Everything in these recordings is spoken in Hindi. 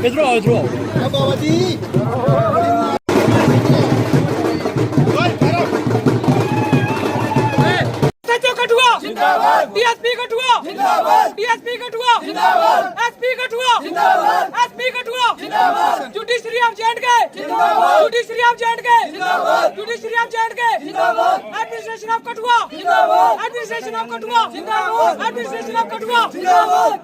इधर आओ इधर आओ बाबा जी। डीएसपी कठुआ जिंदाबाद, डीएसपी कठुआ जिंदाबाद, एसपी कठुआ जिंदाबाद, एसपी कठुआ जिंदाबाद, जुडिशरी ऑफ जे&के जिंदाबाद, जुडिशरी ऑफ जे&के जिंदाबाद, जुडिशरी ऑफ जे&के जिंदाबाद, एडमिनिस्ट्रेशन ऑफ कठुआ जिंदाबाद, एडमिनिस्ट्रेशन ऑफ कठुआ जिंदाबाद, एडमिनिस्ट्रेशन ऑफ कठुआ जिंदाबाद।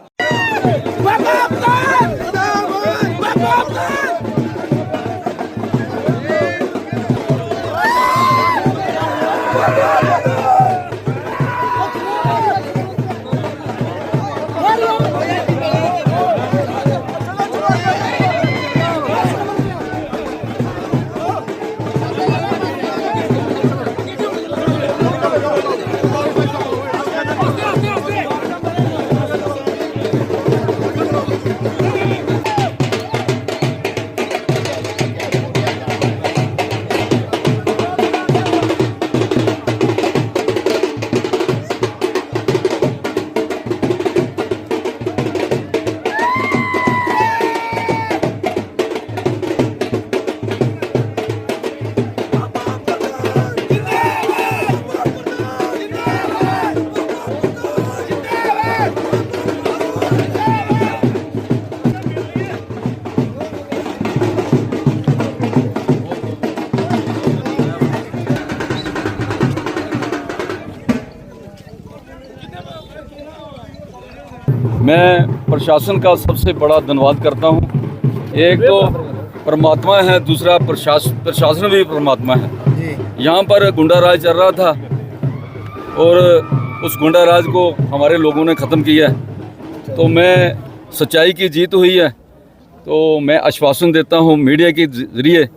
मैं प्रशासन का सबसे बड़ा धन्यवाद करता हूँ। एक तो परमात्मा है, दूसरा प्रशासन भी परमात्मा है। यहाँ पर गुंडा राज चल रहा था और उस गुंडा राज को हमारे लोगों ने ख़त्म किया है। तो मैं सच्चाई की जीत हुई है, तो मैं आश्वासन देता हूँ मीडिया के ज़रिए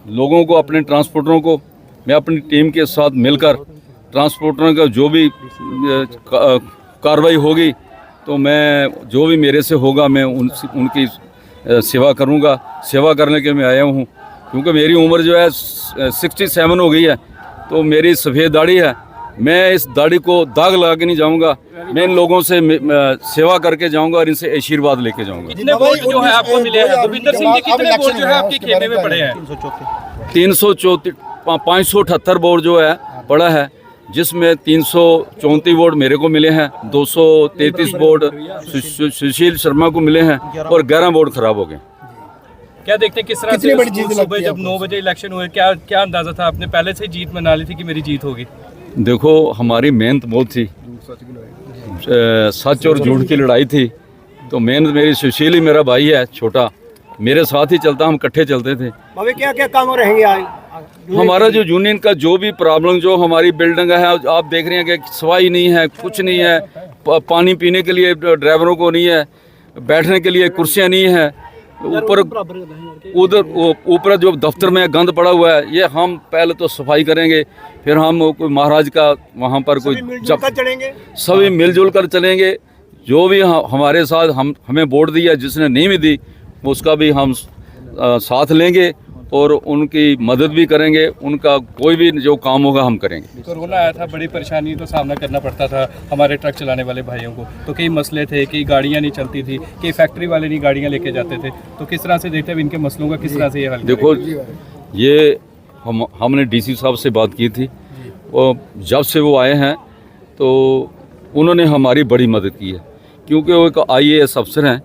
लोगों को, अपने ट्रांसपोर्टरों को, मैं अपनी टीम के साथ मिलकर ट्रांसपोर्टरों का जो भी कार्रवाई होगी तो मैं जो भी मेरे से होगा मैं उनकी सेवा करूंगा। सेवा करने के मैं आया हूं, क्योंकि मेरी उम्र जो है 67 हो गई है, तो मेरी सफ़ेद दाढ़ी है। मैं इस दाढ़ी को दाग लगा के नहीं जाऊंगा, मैं इन लोगों से सेवा करके जाऊंगा और इनसे आशीर्वाद लेके जाऊंगा। कितने वोट जो है आपको मिले हैं भूपिंदर सिंह जी, कितने वोट जो है आपके खेमे में पड़े हैं? 578 वोट जो है पड़ा है, जिसमें 334 वोट मेरे को मिले हैं, 233 वोट सुशील शर्मा को मिले हैं और 11 वोट खराब हो गए। क्या देखते हैं किस तरह से सुबह जब 9 बजे इलेक्शन हुए, क्या अंदाजा था? आपने पहले से जीत मना ली थी कि मेरी जीत होगी? देखो, हमारी मेहनत बहुत थी, सच और झूठ की लड़ाई थी। तो मेहनत मेरी, सुशील ही मेरा भाई है छोटा, मेरे साथ ही चलता, हम इकट्ठे चलते थे। क्या क्या काम रहेंगे आज? हमारा जो यूनियन का जो भी प्रॉब्लम, जो हमारी बिल्डिंग है, आप देख रहे हैं कि सफाई नहीं है, कुछ नहीं है, पानी पीने के लिए ड्राइवरों को नहीं है, बैठने के लिए कुर्सियां नहीं है, ऊपर जो दफ्तर में गंद पड़ा हुआ है, ये हम पहले तो सफाई करेंगे, फिर हम कोई महाराज का वहाँ पर कोई सभी मिलजुल कर चलेंगे। जो भी हमारे साथ हमें वोट दिया, जिसने नहीं भी दी उसका भी हम साथ लेंगे और उनकी मदद भी करेंगे। उनका कोई भी जो काम होगा हम करेंगे। कोरोना आया था, बड़ी परेशानी तो सामना करना पड़ता था हमारे ट्रक चलाने वाले भाइयों को। तो कई मसले थे, कई गाड़ियां नहीं चलती थी, कई फैक्ट्री वाले नहीं गाड़ियां लेके जाते थे। तो किस तरह से देखते हैं इनके मसलों का, किस तरह से ये हल? देखो, ये हमने डीसी साहब से बात की थी, और जब से वो आए हैं तो उन्होंने हमारी बड़ी मदद की है, क्योंकि वो एक IAS अफसर हैं,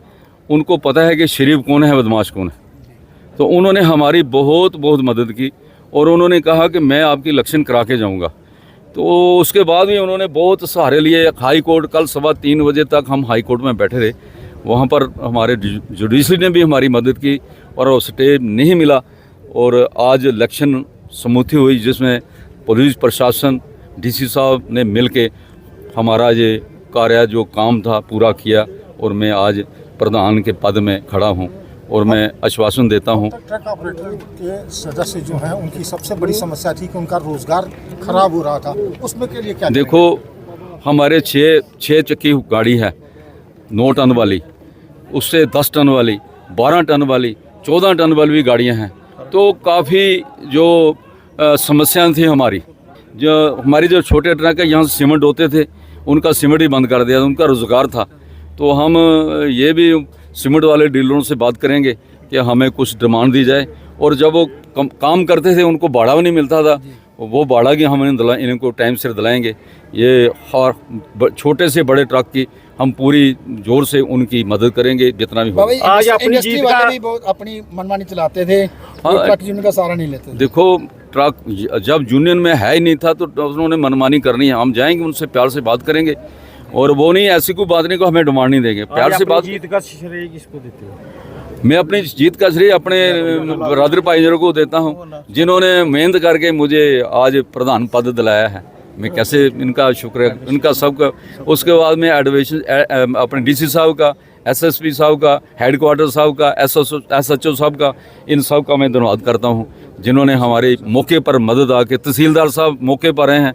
उनको पता है कि शरीफ कौन है, बदमाश कौन है। तो उन्होंने हमारी बहुत मदद की और उन्होंने कहा कि मैं आपकी इलेक्शन करा के जाऊंगा। तो उसके बाद भी उन्होंने बहुत सहारे लिए। हाई कोर्ट कल 3:15 बजे तक हम हाई कोर्ट में बैठे रहे, वहाँ पर हमारे जुडिशरी ने भी हमारी मदद की और स्टे नहीं मिला। और आज इलेक्शन समूथी हुई, जिसमें पुलिस प्रशासन, DC साहब ने मिल के हमारा ये कार्य जो काम था पूरा किया, और मैं आज प्रधान के पद में खड़ा हूँ। और मैं आश्वासन देता हूँ, ट्रक ऑपरेटर के सदस्य जो हैं उनकी सबसे बड़ी समस्या थी कि उनका रोजगार खराब हो रहा था, उसमें के लिए क्या? देखो, हमारे 6 चक्की गाड़ी है, 9 टन वाली, उससे 10 टन वाली, 12 टन वाली, 14 टन वाली भी गाड़ियाँ हैं। तो काफ़ी जो समस्याएं थी हमारी, जो छोटे ट्रक है, यहाँ से सीमेंट होते थे, उनका सीमेंट ही बंद कर दिया, उनका रोज़गार था। तो हम ये भी सीमेंट वाले डीलरों से बात करेंगे कि हमें कुछ डिमांड दी जाए, और जब वो काम करते थे उनको भाड़ा भी नहीं मिलता था, वो भाड़ा की हम इनको टाइम से दिलाएंगे। ये हर छोटे से बड़े ट्रक की हम पूरी जोर से उनकी मदद करेंगे जितना भी बाबा होगा। आज इंडस्ट्री वाले भी बहुत अपनी मनमानी चलाते थे, ट्रक यूनियन का सहारा नहीं लेते थे। देखो ट्रक जब यूनियन में है ही नहीं था तो उन्होंने मनमानी करनी है। हम जाएंगे उनसे प्यार से बात करेंगे, और वो नहीं ऐसी कोई बात नहीं को हमें डिमांड नहीं देंगे, प्यार से बात। जीत का श्रेय किसको देते हो? मैं अपनी जीत का श्रेय अपने बरादर भाईयों को देता हूँ, जिन्होंने मेहनत करके मुझे आज प्रधान पद दिलाया है। मैं कैसे इनका शुक्र इनका सबका। उसके बाद में एडमिशन अपने डीसी साहब का, एसएसपी साहब का, हेडक्वार्टर साहब का, एसएचओ साहब का, इन सब का मैं धन्यवाद करता हूँ, जिन्होंने हमारे मौके पर मदद आके। तहसीलदार साहब मौके पर हैं,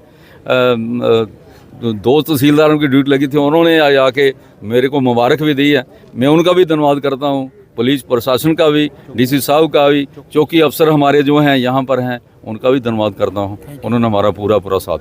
2 तहसीलदारों की ड्यूटी लगी थी, उन्होंने आके मेरे को मुबारक भी दी है। मैं उनका भी धन्यवाद करता हूँ, पुलिस प्रशासन का भी, डीसी साहब का भी, चौकी अफसर हमारे जो हैं यहाँ पर हैं, उनका भी धन्यवाद करता हूँ। उन्होंने हमारा पूरा साथ